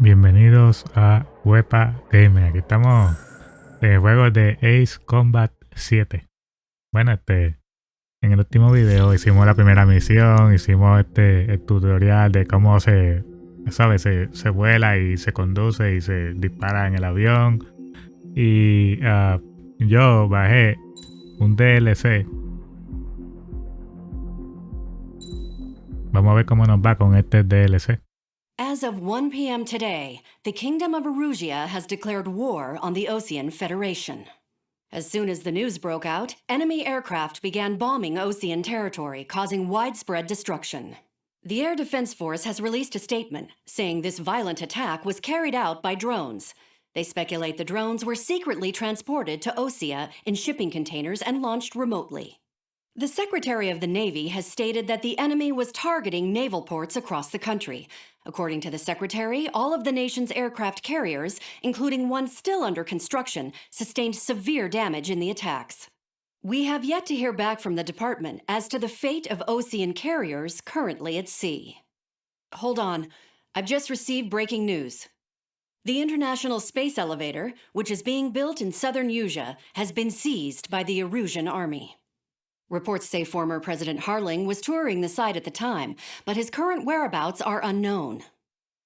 Bienvenidos a Wepa Gamer. Aquí estamos en el juego de Ace Combat 7. Bueno, en el último video hicimos la primera misión, hicimos el tutorial de cómo ¿sabes? Se vuela y se conduce y se dispara en el avión. Y yo bajé un DLC. Vamos a ver cómo nos va con este DLC. As of 1 p.m. today, the Kingdom of Erusia has declared war on the Osean Federation. As soon as the news broke out, enemy aircraft began bombing Osean territory, causing widespread destruction. The Air Defense Force has released a statement saying this violent attack was carried out by drones. They speculate the drones were secretly transported to Osea in shipping containers and launched remotely. The Secretary of the Navy has stated that the enemy was targeting naval ports across the country. According to the Secretary, all of the nation's aircraft carriers, including one still under construction, sustained severe damage in the attacks. We have yet to hear back from the department as to the fate of Osean carriers currently at sea. Hold on, I've just received breaking news. The International Space Elevator, which is being built in southern Usia, has been seized by the Erusian Army. Reports say former President Harling was touring the site at the time, but his current whereabouts are unknown.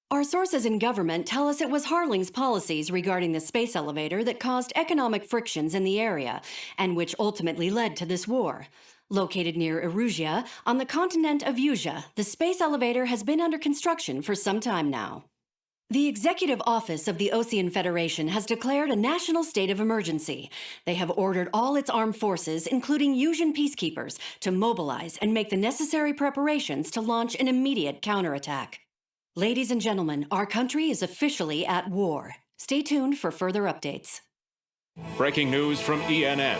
Our sources in government tell us it was Harling's policies regarding the space elevator that caused economic frictions in the area, and which ultimately led to this war. Located near Erusia, on the continent of Usia, the space elevator has been under construction for some time now. The Executive Office of the Osean Federation has declared a national state of emergency. They have ordered all its armed forces, including Usian peacekeepers, to mobilize and make the necessary preparations to launch an immediate counterattack. Ladies and gentlemen, our country is officially at war. Stay tuned for further updates. Breaking news from ENN.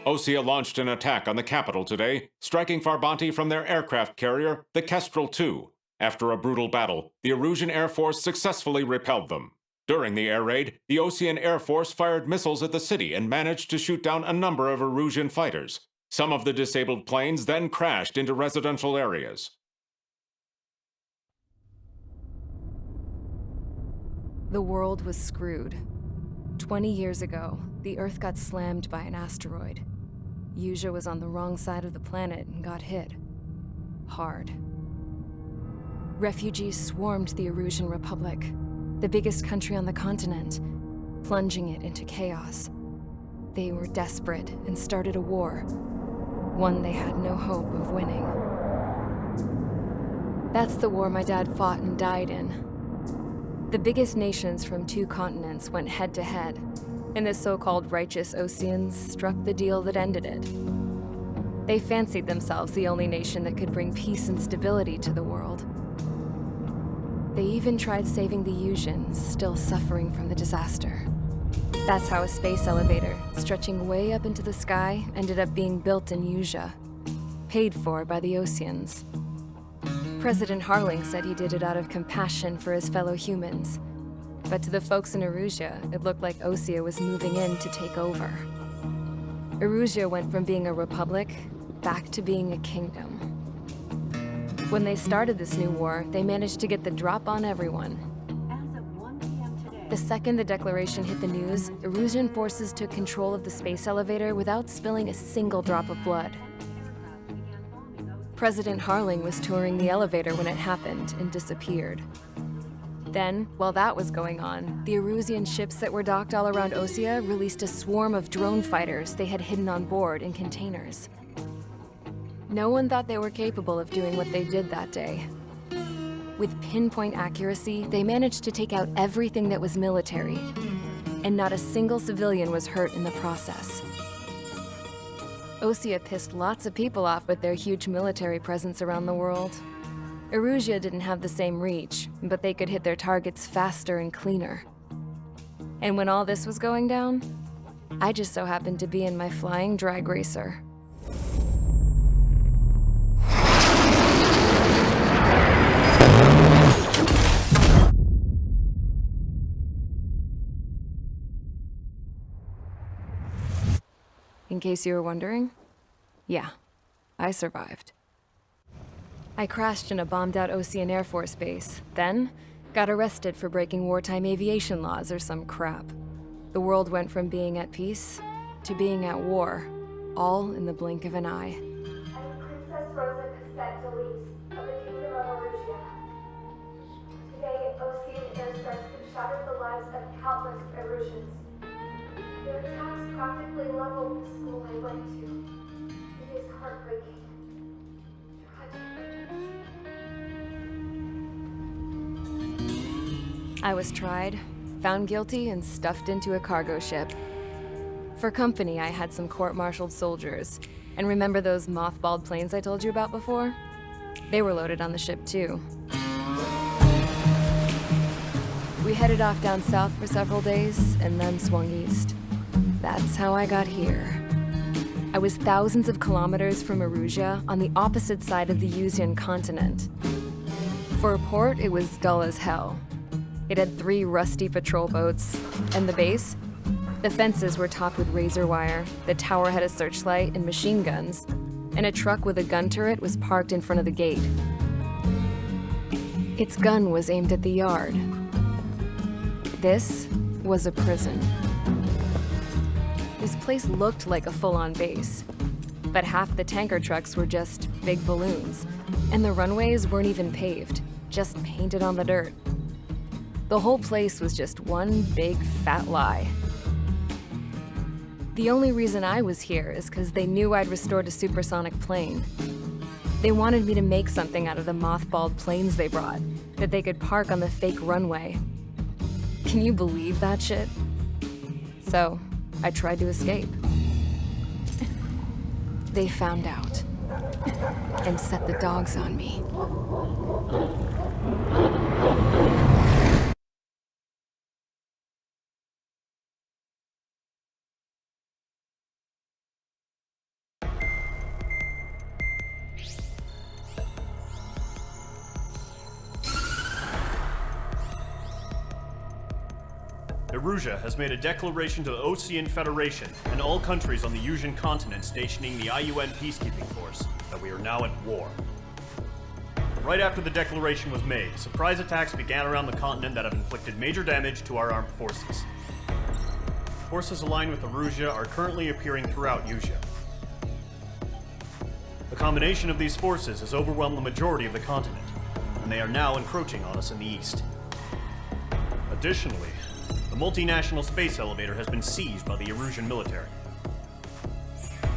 Osea launched an attack on the capital today, striking Farbanti from their aircraft carrier, the Kestrel II. After a brutal battle, the Erusian Air Force successfully repelled them. During the air raid, the Osean Air Force fired missiles at the city and managed to shoot down a number of Erusian fighters. Some of the disabled planes then crashed into residential areas. The world was screwed. 20 years ago, the Earth got slammed by an asteroid. Usia was on the wrong side of the planet and got hit. Hard. Refugees swarmed the Erusian Republic, the biggest country on the continent, plunging it into chaos. They were desperate and started a war, one they had no hope of winning. That's the war my dad fought and died in. The biggest nations from 2 continents went head-to-head, and the so-called righteous Oseans struck the deal that ended it. They fancied themselves the only nation that could bring peace and stability to the world. They even tried saving the Usians, still suffering from the disaster. That's how a space elevator, stretching way up into the sky, ended up being built in Usia, paid for by the Oseans. President Harling said he did it out of compassion for his fellow humans. But to the folks in Erusia, it looked like Osea was moving in to take over. Erusia went from being a republic back to being a kingdom. When they started this new war, they managed to get the drop on everyone. As of 1 p.m. today, The second the declaration hit the news, Erusian forces took control of the space elevator without spilling a single drop of blood. President Harling was touring the elevator when it happened and disappeared. Then, while that was going on, the Erusian ships that were docked all around Osea released a swarm of drone fighters they had hidden on board in containers. No one thought they were capable of doing what they did that day. With pinpoint accuracy, they managed to take out everything that was military, and not a single civilian was hurt in the process. Osea pissed lots of people off with their huge military presence around the world. Erusia didn't have the same reach, but they could hit their targets faster and cleaner. And when all this was going down, I just so happened to be in my flying drag racer. In case you were wondering, yeah, I survived. I crashed in a bombed-out Osean Air Force base. Then, Got arrested for breaking wartime aviation laws or some crap. The world went from being at peace to being at war, all in the blink of an eye. I'm Princess Rosa Cassette Delise of the Kingdom of Erugia. Today, Ocean airstrikes have shattered the lives of countless Erusians. Their attacks practically leveled the school I went to. It is heartbreaking. Tragic. I was tried, found guilty, and stuffed into a cargo ship. For company, I had some court-martialed soldiers. And remember those mothballed planes I told you about before? They were loaded on the ship too. We headed off down south for several days, and then swung east. That's how I got here. I was thousands of kilometers from Erugia, on the opposite side of the Usian continent. For a port, it was dull as hell. It had 3 rusty patrol boats, and the base? The fences were topped with razor wire, the tower had a searchlight and machine guns, and a truck with a gun turret was parked in front of the gate. Its gun was aimed at the yard. This was a prison. This place looked like a full-on base, but half the tanker trucks were just big balloons, and the runways weren't even paved, just painted on the dirt. The whole place was just one big fat lie. The only reason I was here is because they knew I'd restored a supersonic plane. They wanted me to make something out of the mothballed planes they brought, that they could park on the fake runway. Can you believe that shit? So, I tried to escape. They found out, and set the dogs on me. Erugia has made a declaration to the Ocean Federation and all countries on the Usian continent stationing the IUN peacekeeping force that we are now at war. Right after the declaration was made, surprise attacks began around the continent that have inflicted major damage to our armed forces. Forces aligned with Erugia are currently appearing throughout Usia. The combination of these forces has overwhelmed the majority of the continent, and they are now encroaching on us in the east. Additionally, the multinational space elevator has been seized by the Erusian military.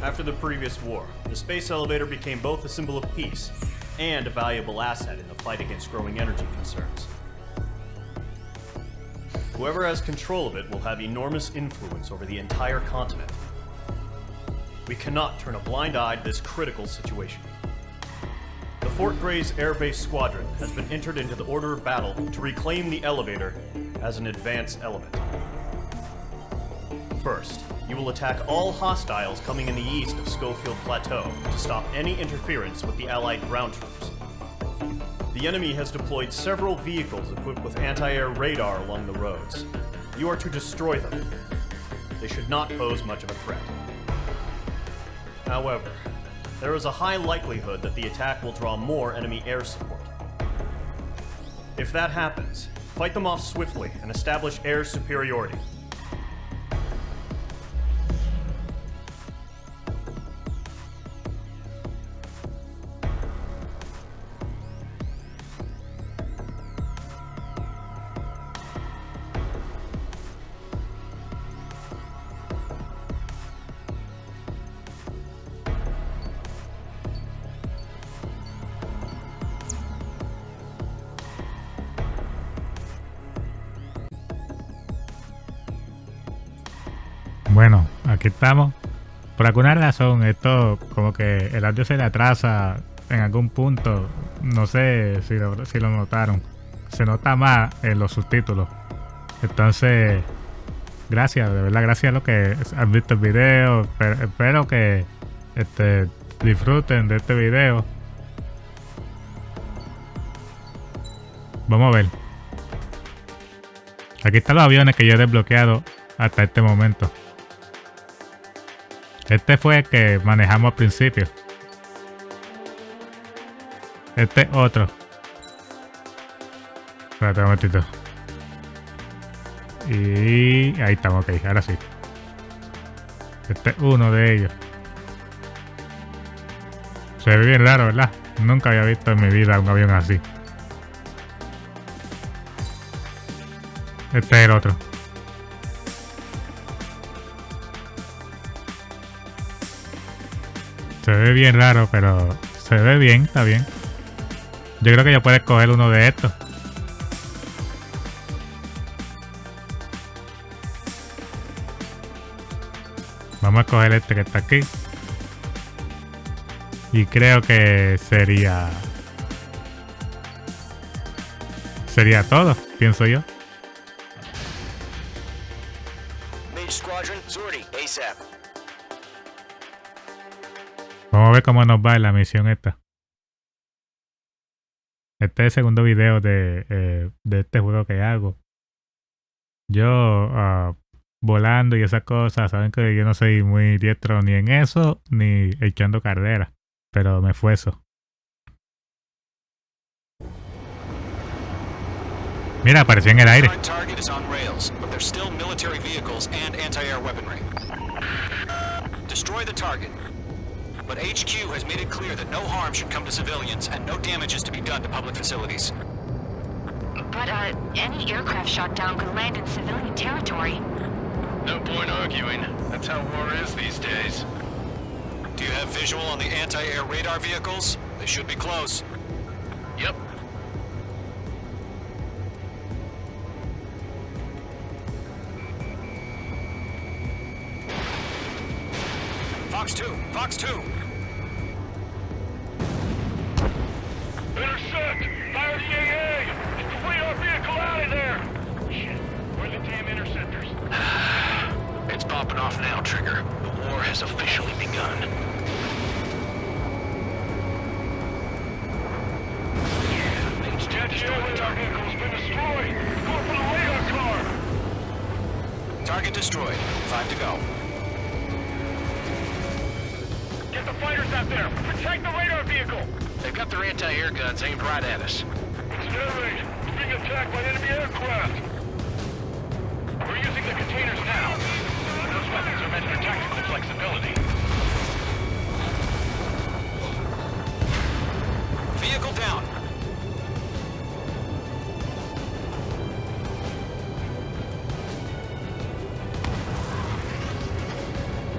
After the previous war, the space elevator became both a symbol of peace and a valuable asset in the fight against growing energy concerns. Whoever has control of it will have enormous influence over the entire continent. We cannot turn a blind eye to this critical situation. The Fort Gray's Air Base Squadron has been entered into the order of battle to reclaim the elevator as an advance element. First, you will attack all hostiles coming in the east of Schofield Plateau to stop any interference with the Allied ground troops. The enemy has deployed several vehicles equipped with anti-air radar along the roads. You are to destroy them. They should not pose much of a threat. However, there is a high likelihood that the attack will draw more enemy air support. If that happens, fight them off swiftly and establish air superiority. Bueno, aquí estamos. Por alguna razón esto como que el audio se le atrasa en algún punto. No sé si lo notaron. Se nota más en los subtítulos. Entonces, gracias, de verdad, gracias a los que han visto el video. Espero que disfruten de este video. Vamos a ver. Aquí están los aviones que yo he desbloqueado hasta este momento. Este fue el que manejamos al principio. Este otro. Espérate un momentito. Y ahí estamos, ok, ahora sí. Este es uno de ellos. Se ve bien raro, ¿verdad? Nunca había visto en mi vida un avión así. Este es el otro. Se ve bien raro, pero se ve bien, está bien. Yo creo que ya puedes coger uno de estos. Vamos a coger este que está aquí. Y creo que sería todo, pienso yo. Mage Squadron, sortie, ASAP. Vamos a ver cómo nos va en la misión esta. Este es el segundo video de este juego que hago. Yo volando y esas cosas, saben que yo no soy muy diestro ni en eso, ni echando carrera. Pero me esfuerzo. Mira, apareció en el aire. Current target is on rails, but there's still military vehicles and anti-air weaponry. Destroy the target. But HQ has made it clear that no harm should come to civilians and no damage is to be done to public facilities. But, any aircraft shot down could land in civilian territory. No point arguing. That's how war is these days. Do you have visual on the anti-air radar vehicles? They should be close. Yep. Fox 2! Fox 2! Intercept! Fire the AA! Get the radar vehicle out of there! Shit, where are the damn interceptors? It's popping off now, Trigger. The war has officially begun. Anti-air radar vehicle has been destroyed! Go for the radar car! Target destroyed. 5 to go. Get the fighters out there! Protect the radar vehicle! They've got their anti-air guns aimed right at us. It's air raid. We're being attacked by enemy aircraft. We're using the containers now. Those weapons are meant for tactical flexibility. Vehicle down.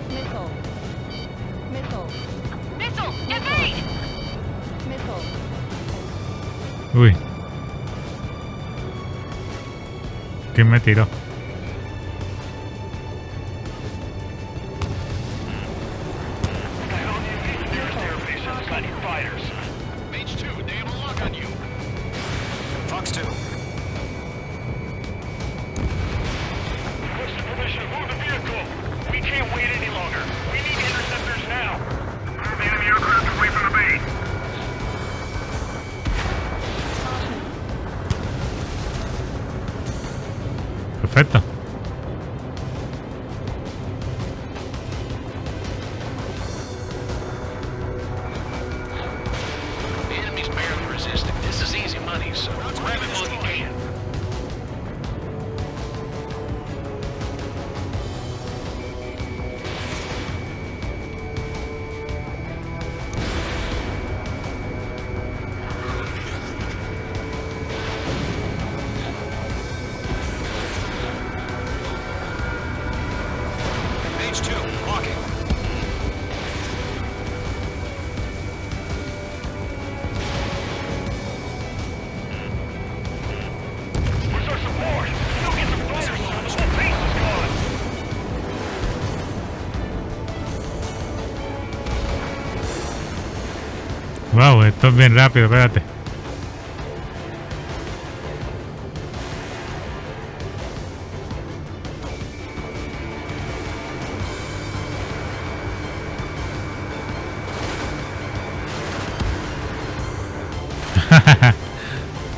Missile. Missile. Missile! Evade! Missile. Uy. ¿Quién me tiró? What the hell do you mean the nearest airbase hasn't got any fighters? Mage 2, they have a lock on you. Fox 2. Requested permission to move the vehicle. We can't wait any longer. We need interceptors now. Move the enemy aircraft away from the base. Perfecto. The enemy's barely resisting. This is easy money, so grab it while you can. Mage 2. Walking. Where's our support? Still get some fighters. The whole base is gone. Wow, esto es bien rápido, espérate.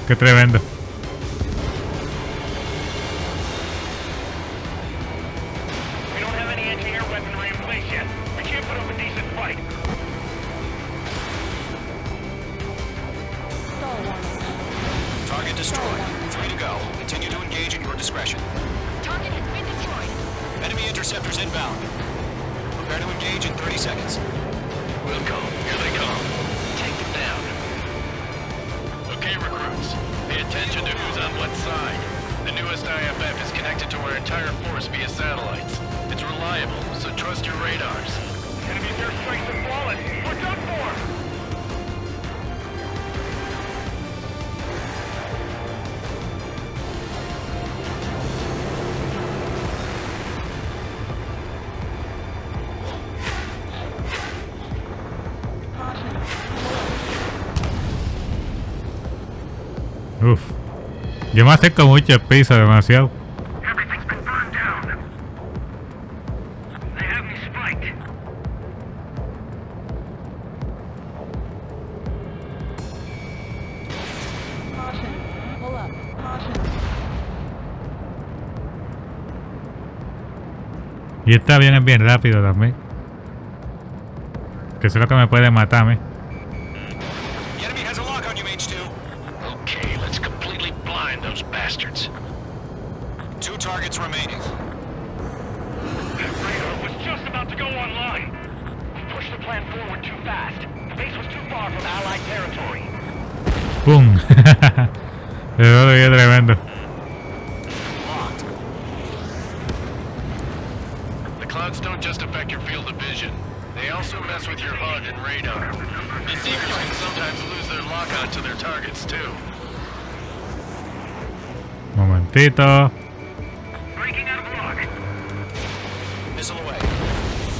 Qué tremendo. We don't have any anti-air weaponry in place yet. We can't put up a decent fight. Stall warning. Target destroyed. 3 to go. Continue to engage at your discretion. Target has been destroyed. Enemy interceptors inbound. Prepare to engage in 30 seconds. We'll go. Here they come. Take them down. Okay, recruits. Pay attention to who's on what side. The newest IFF is connected to our entire force via satellites. It's reliable, so trust your radars. Enemy's airstrikes have fallen. We're done for! Uf. Yo me acerco mucho al piso, demasiado. Everything's been burned down. They have me spiked. Caution. Pull up. Caution. Y este avión es bien rápido también. Que eso es lo que me puede matar a mí. The enemy has a lock on you, H2. Okay, let's completely blind those bastards. 2 targets remaining. That radar was just about to go online. We pushed the plan forward too fast. The base was too far from Allied territory. ¡Pum! Eso lo vi tremendo. Locked. The clouds don't just affect your field of vision. They also mess with your HUD and radar. Deceivers can sometimes lose their lock-on to their targets, too. Momentito. Breaking out of lock. Missile away.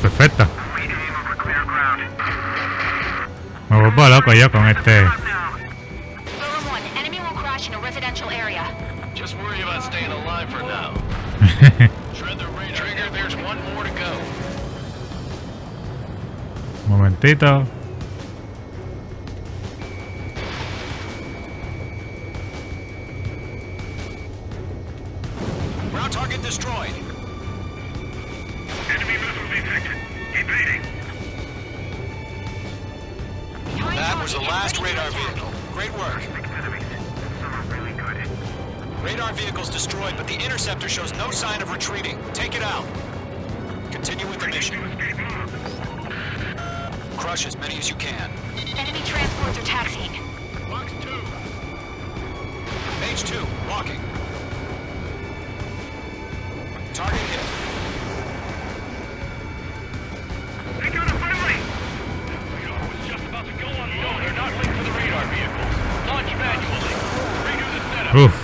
Perfecto. Waiting over clear ground. Me vuelvo loco yo con este. Zone 1, enemy will crash in a residential area. Just worry about staying alive for now. Shred the radar. Trigger, there's one more to go. Momentito. Ground target destroyed. Enemy missile detected. Keep beating. That was the last radar vehicle. Great work. Enemies. Some are really good. Radar vehicle's destroyed, but the interceptor shows no sign of retreating. Take it out. Continue with the mission. Crush as many as you can. Enemy transports are taxiing. Box 2. H2, walking. Target hit. They got a friendly! Radar was just about to go on. No, they're not linked to the radar vehicles. Launch manually. Redo the setup. Uf.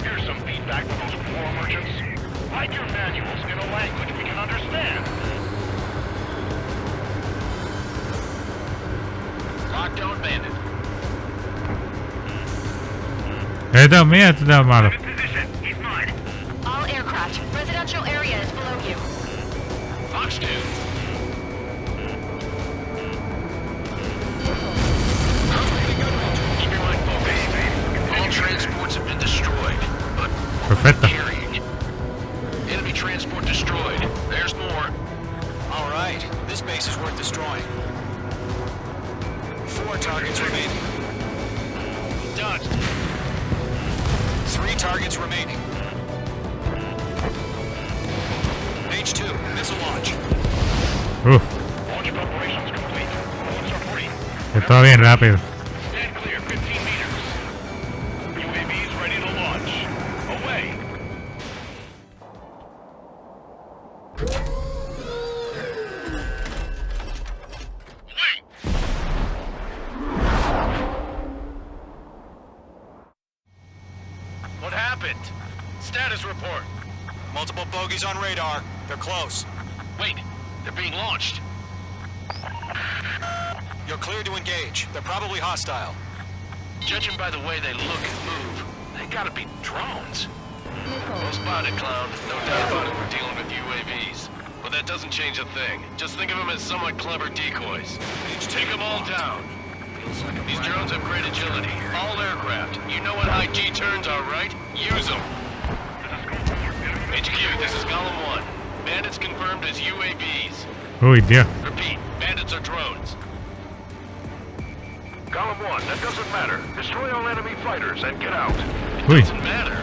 Here's some feedback for those war merchants. Write your manuals in a language we can understand. Lockdown bandit. Esto es mío, esto está malo. In position. He's mine. All aircraft, residential area is below you. Box 2. Keep your mind focused. All transports have been destroyed, but Perfecto. carrying. Enemy transport destroyed. There's more. All right, this base is worth destroying. 4 targets remaining. Dodged. 3 targets remaining. H2, missile launch. Uf. Launch preparations complete. Roads are free. Esto va bien rápido. Stand clear, 15 meters. UAVs ready to launch. Away. Wait. What happened? Status report. Multiple bogeys on radar. They're close. Wait, they're being launched. You're cleared to engage. They're probably hostile. Judging by the way they look and move, they gotta be drones. Well spotted, clown. No doubt about it, we're dealing with UAVs. But that doesn't change a thing. Just think of them as somewhat clever decoys. Take them all down. These drones have great agility. All aircraft. You know what high G turns are, right? Use them. HQ, this is Column 1. Bandits confirmed as UAVs. Uy, Dios. Repeat, bandits are drones. Column 1, that doesn't matter. Destroy all enemy fighters and get out. Uy. Doesn't matter.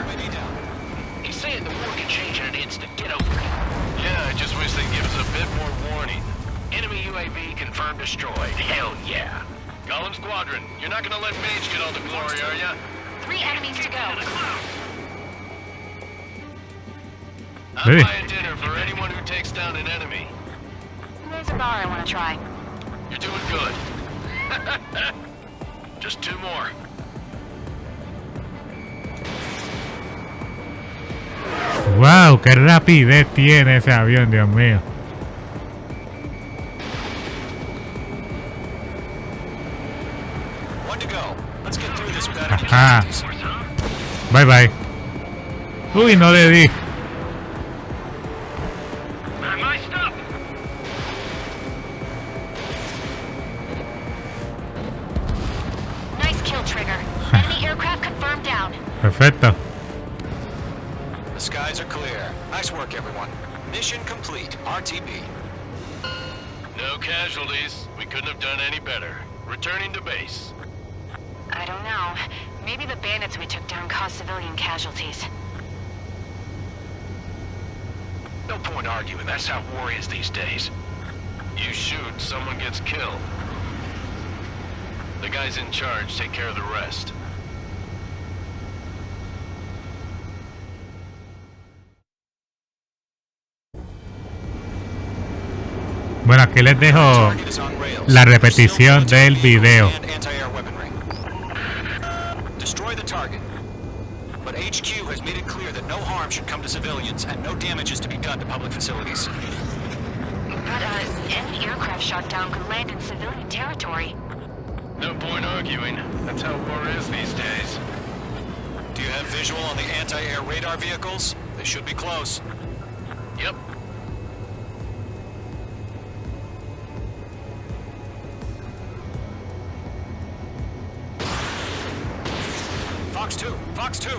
He's saying the war can change in an instant. Get over it. Yeah, I just wish they'd give us a bit more warning. Enemy UAV confirmed destroyed. Hell yeah. Column Squadron, you're not gonna let Mage get all the glory, are ya? 3 enemies to go. I'm Hey. buying dinner for anyone who takes down an enemy. There's a bar I want to try. You're doing good. Just 2 more. Wow, qué rapidez tiene ese avión, Dios mío. One to go. Let's get through this without any Ajá. casualties. Bye bye. Uy, no le di. My stuff. Nice kill, Trigger. Enemy aircraft confirmed down. Perfecto. The skies are clear. Nice work, everyone. Mission complete. RTB. No casualties. We couldn't have done any better. Returning to base. I don't know. Maybe the bandits we took down caused civilian casualties. No point arguing. That's how war is these days. You shoot, someone gets killed. The guys in charge take care of the rest. Bueno, aquí les dejo Target is on rails. la repetición del video. And anti-air weaponry. Destroy the target. But HQ has made it clear that no harm should come to civilians and no damage is to be done to public facilities. But, any aircraft shot down could land in civilian territory. No point arguing. That's how war is these days. Do you have visual on the anti-air radar vehicles? They should be close. Yep. Fox 2! Fox 2!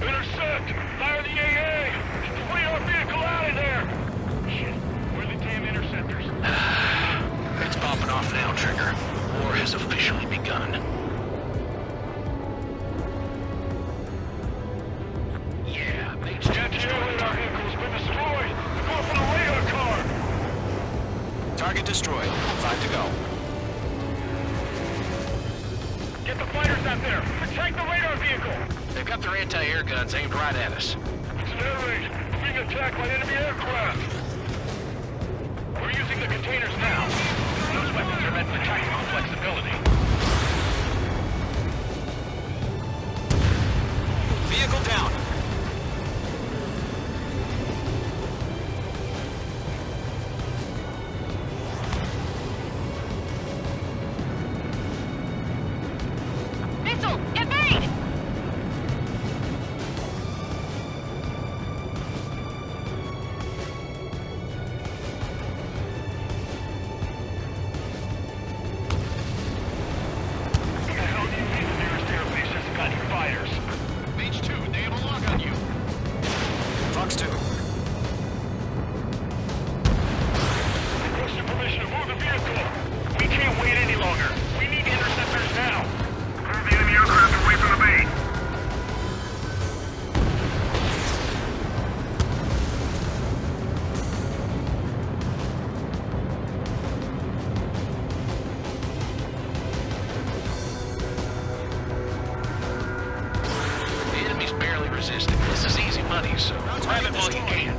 Intercept! Fire the AA! Flee our vehicle out of there! Shit, where are the damn interceptors? It's popping off now, Trigger. War has officially begun. Yeah, Mate's radar vehicle's been destroyed! They're going for the radar car! Target destroyed. 5 to go. Get the fighters out there! Protect the radar vehicle! They've got their anti-air guns aimed right at us. It's an air raid. We're being attacked by enemy aircraft. We're using the containers now. Those weapons are meant for tactical flexibility. Vehicle down. Missile! Evade! What the hell do you mean the nearest airbase hasn't got any fighters? Mage 2, they have a lock on you. Fox 2. Request your permission to move the vehicle. We can't wait any longer. We need interceptors now. Move the enemy aircraft away from the base. The enemy's barely resisting. This is easy money, so grab it while you can.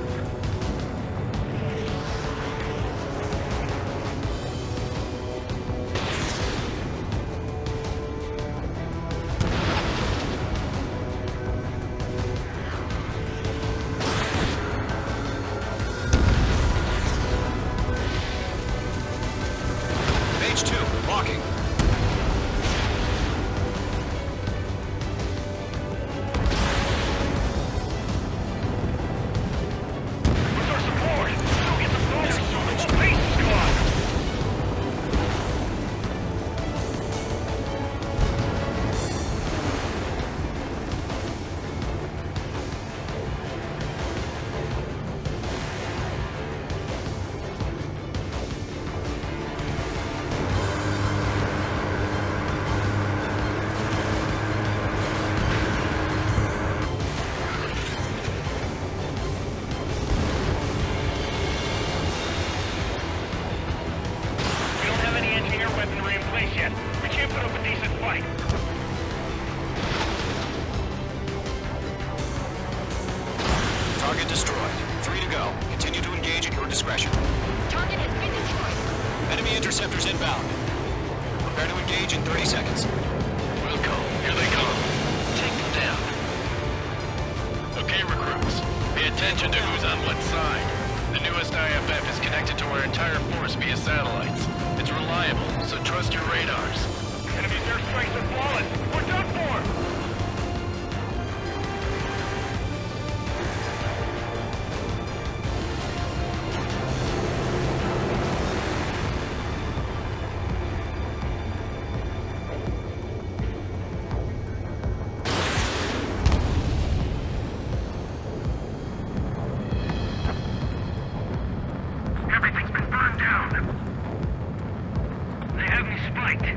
Mage 2. Walking. Where's our support? Don't get the fire soon. The whole base is gone. base yet. We can't put up a decent fight. Target destroyed. 3 to go. Continue to engage at your discretion. Target has been destroyed. Enemy interceptors inbound. Prepare to engage in 30 seconds. We'll go. Here they come. Take them down. Okay, recruits. Pay attention to who's on what side. The newest IFF is connected to our entire force via satellites. It's reliable, so trust your radars. Enemy's airstrikes are flawless. We're done for! Everything's been burned down. They have me spiked.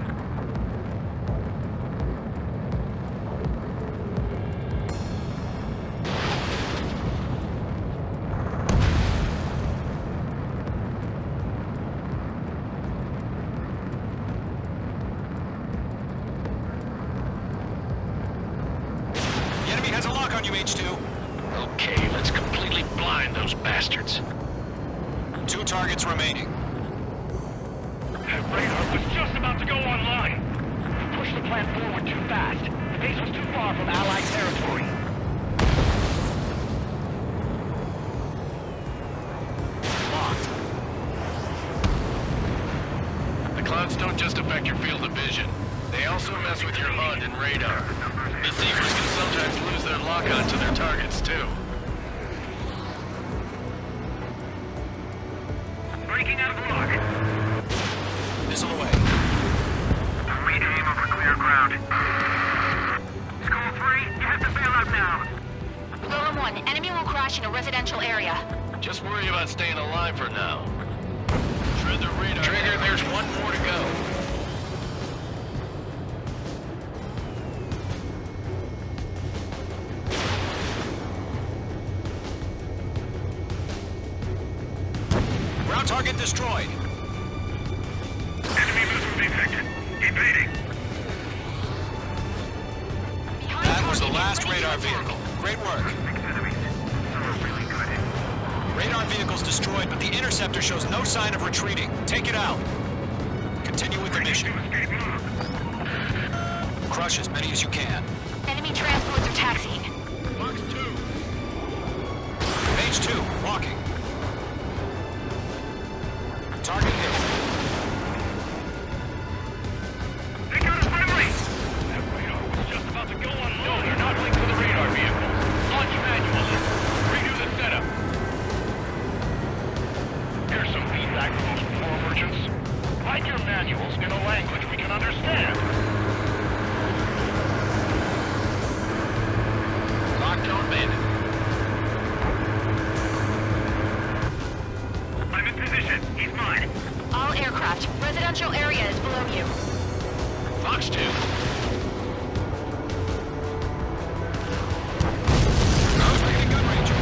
The enemy has a lock on you, H2. Okay, let's completely blind those bastards. 2 targets remaining. That radar was just about to go online. We pushed the plan forward too fast. The base was too far from Allied territory. Locked. The clouds don't just affect your field of vision. They also mess with your HUD and radar. Deceivers can sometimes lose their lock-on to their targets, too. Breaking out of the lock. Missile away. We aim over clear ground. School 3, you have to bail out now. Golem 1, enemy will crash in a residential area. Just worry about staying alive for now. Tread the radar. Trigger, there's 1 more to go. Ground target destroyed. Enemy missile detected. Evading. Behind That was the target, last ready to radar attack. vehicle. Great work. Enemies. Some are really good. Radar vehicle's destroyed, but the interceptor shows no sign of retreating. Take it out. Continue with the mission. Escape move. Crush as many as you can. Enemy transports are taxiing. Box 2. H2, walking. Target hit. They got a friendly! That radar was just about to go on. No, they're not linked to the radar vehicle. Launch manually. Redo the setup. Here's some feedback from those poor merchants. Write your manuals in a language we can understand. Lockdown bandit. I'm in position. He's mine. All aircraft, residential area is below you. Fox 2.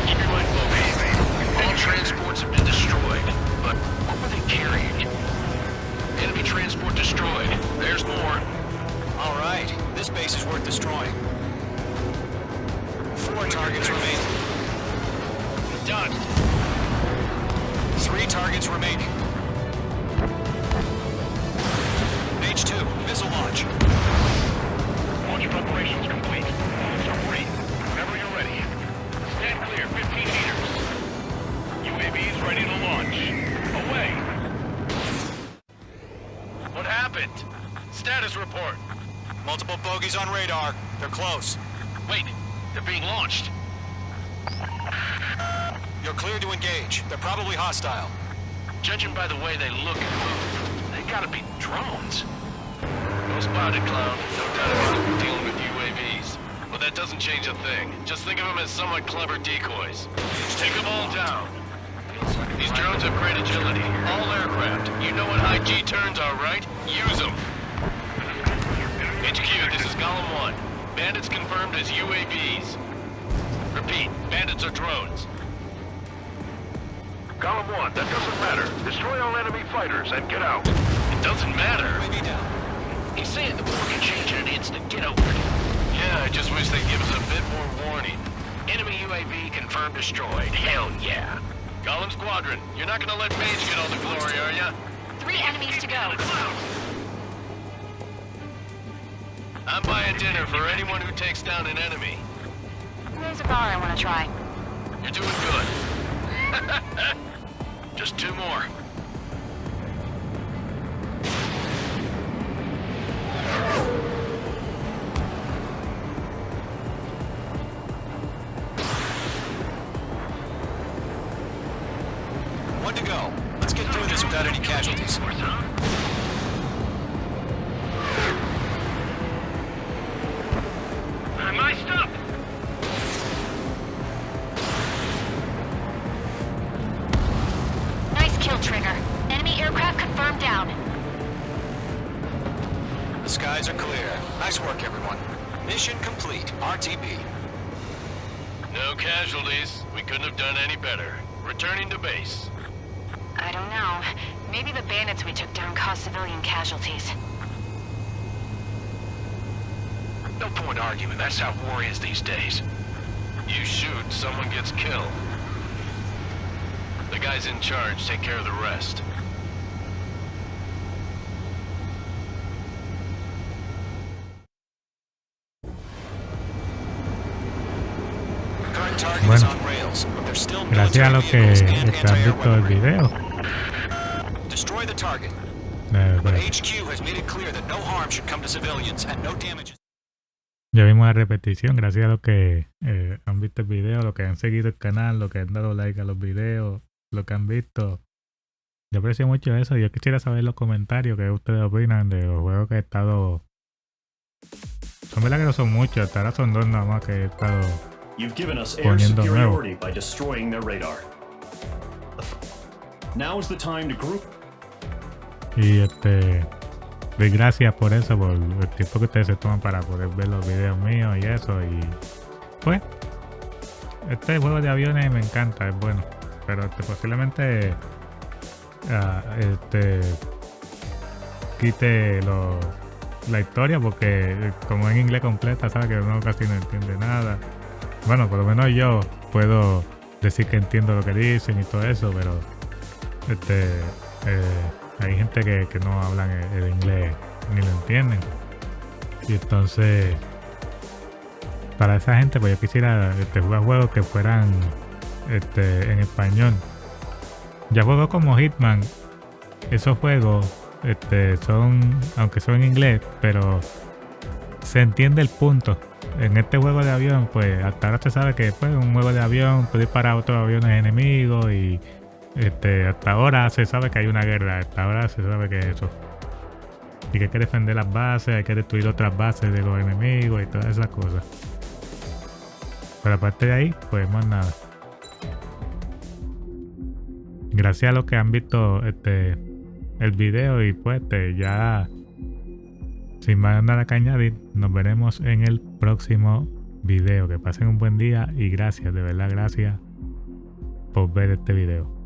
Keep your mind focused. All transports have been destroyed, but what were they carrying? Enemy transport destroyed. There's more. All right. This base is worth destroying. 4 targets remain. Done. 3 targets remaining. H2, missile launch. Launch preparations complete. Submarine, whenever you're ready. Stand clear, 15 meters. UAVs ready to launch. Away. What happened? Status report. Multiple bogies on radar. They're close. Wait, they're being launched. You're clear to engage. They're probably hostile. Judging by the way they look and move, they gotta be drones. No spotted, Clown. No doubt about it. We're dealing with UAVs. But that doesn't change a thing. Just think of them as somewhat clever decoys. Take them all down. These drones have great agility. All aircraft. You know what high G turns are, right? Use them. HQ, this is Golem 1. Bandits confirmed as UAVs. Repeat, bandits are drones. Golem 1, that doesn't matter. Destroy all enemy fighters and get out. It doesn't matter. UAV down. He's saying the war can change in an instant. Get over it. Yeah, I just wish they'd give us a bit more warning. Enemy UAV confirmed destroyed. Hell yeah. Column Squadron, you're not gonna let Mage get all the glory, are ya? 3 enemies to go. I'm buying dinner for anyone who takes down an enemy. There's a bar I want to try. You're doing good. Just 2 more. One to go. Let's get through this without any casualties. I'm iced up. Nice kill, Trigger. Enemy aircraft confirmed down. The skies are clear. Nice work, everyone. Mission complete. RTB. No casualties. We couldn't have done any better. Returning to base. I don't know. Maybe the bandits we took down caused civilian casualties. No point arguing. That's how war is these days. You shoot, someone gets killed. The guys in charge take care of the rest. Current target is Bueno, on rails, but there's still gracias a military los que vehicles and han anti-air visto el weaponry. video. Destroy the target, Eh, but pues, HQ has made it clear that no harm should come to civilians and no damage. ya vimos la repetición. Gracias a los que han visto el video, los que han seguido el canal, los que han dado like a los videos, los que han visto. Yo aprecio mucho eso. Yo quisiera saber los comentarios que ustedes opinan de los juegos que he estado. Son verdad que no son muchos, hasta ahora son 2 nada más que he estado. You've given us air Poniendo superiority by destroying their radar. Now is the time to group. Y doy gracias por eso, por el tiempo que ustedes se toman para poder ver los videos míos y eso. Y pues, este juego de aviones me encanta, es bueno. Pero posiblemente quite la historia, porque como en inglés completa, sabe que uno casi no entiende nada. Bueno, por lo menos yo puedo decir que entiendo lo que dicen y todo eso, pero hay gente que no hablan el inglés ni lo entienden. Y entonces, para esa gente, pues yo quisiera jugar juegos que fueran en español. Ya juegos como Hitman, esos juegos son, aunque son en inglés, pero se entiende el punto. En este juego de avión, pues hasta ahora se sabe que después un juego de avión puede disparar a otros aviones enemigos y hasta ahora se sabe que hay una guerra, hasta ahora se sabe que es eso. Y que hay que defender las bases, hay que destruir otras bases de los enemigos y todas esas cosas. Pero aparte de ahí, pues más nada. Gracias a los que han visto el video y pues ya sin más nada que añadir, nos veremos en el próximo video. Que pasen un buen día y gracias, de verdad gracias por ver este video.